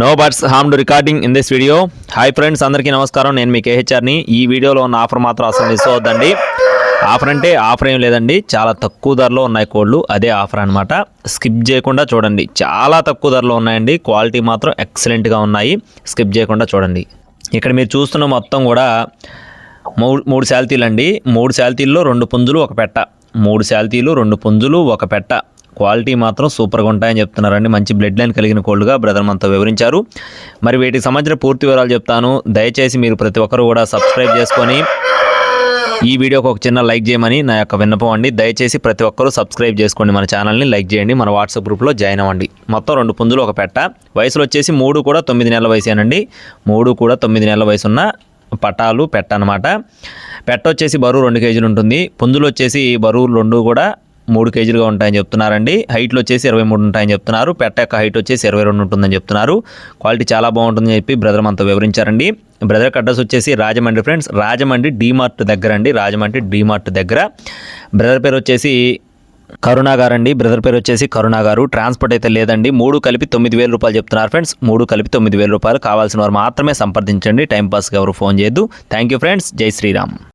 No butts harmed recording in this video. Hi friends, అందరికీ నమస్కారం. నేను మీ కేహెచ్ఆర్ని. ఈ వీడియోలో ఉన్న ఆఫర్ మాత్రం అసలు మిస్ అవ్వద్దండి. ఆఫర్ అంటే ఆఫర్ ఏం లేదండి, చాలా తక్కువ ధరలో ఉన్నాయి కోళ్ళు, అదే ఆఫర్ అనమాట. స్కిప్ చేయకుండా చూడండి, చాలా తక్కువ ధరలో ఉన్నాయండి. క్వాలిటీ మాత్రం ఎక్సలెంట్గా ఉన్నాయి, స్కిప్ చేయకుండా చూడండి. ఇక్కడ మీరు చూస్తున్న మొత్తం కూడా మూడు శాల్తీలు అండి. 3 శాల్తీల్లో 2 పుంజులు ఒక పెట్ట, 3 శాల్తీలు 2 పుంజులు ఒక పెట్ట. క్వాలిటీ మాత్రం సూపర్గా ఉంటాయని చెప్తున్నారండి. మంచి బ్లడ్ లైన్ కలిగిన కోళ్ళుగా బ్రదర్ మనతో వివరించారు. మరి వీటికి సంబంధించిన పూర్తి వివరాలు చెప్తాను. దయచేసి మీరు ప్రతి ఒక్కరు కూడా సబ్స్క్రైబ్ చేసుకొని ఈ వీడియోకి ఒక చిన్న లైక్ చేయమని నా యొక్క విన్నపం అండి. దయచేసి ప్రతి ఒక్కరూ సబ్స్క్రైబ్ చేసుకోండి, మన ఛానల్ని లైక్ చేయండి, మన వాట్సాప్ గ్రూప్లో జాయిన్ అవ్వండి. మొత్తం 2 పుంజులు ఒక పెట్ట. వయసులో వచ్చేసి 3 కూడా 9 నెలల వయసేనండి. 3 కూడా 9 నెలల వయసు ఉన్న పటాలు పెట్ట అనమాట. పెట్ట వచ్చేసి బరువు 2 కేజీలు ఉంటుంది. పుంజులు వచ్చేసి బరువు 2 కూడా 3 కేజీలుగా ఉంటాయని చెప్తున్నారండి. హైట్లో వచ్చేసి 23 ఉంటాయని చెప్తున్నారు. పెట్ట యొక్క హైట్ వచ్చేసి 22 ఉంటుందని చెప్తున్నారు. క్వాలిటీ చాలా బాగుంటుందని చెప్పి బ్రదర్ మనతో వివరించారండి. బ్రదర్ అడ్రస్ వచ్చేసి రాజమండ్రి ఫ్రెండ్స్, రాజమండ్రి డీమార్ట్ దగ్గర అండి, రాజమండ్రి డీమార్ట్ దగ్గర. బ్రదర్ పేరు వచ్చేసి కరుణా గారు అండి. బ్రదర్ పేరు వచ్చేసి కరుణా గారు. ట్రాన్స్పోర్ట్ అయితే లేదండి. 3 కలిపి 9,000 రూపాయలు చెప్తున్నారు ఫ్రెండ్స్. 3 కలిపి 9,000 రూపాయలు. కావాల్సిన వారు మాత్రమే సంప్రదించండి, టైంపాస్కి ఎవరు ఫోన్ చేయొద్దు. థ్యాంక్ యూ ఫ్రెండ్స్, జై శ్రీరామ్.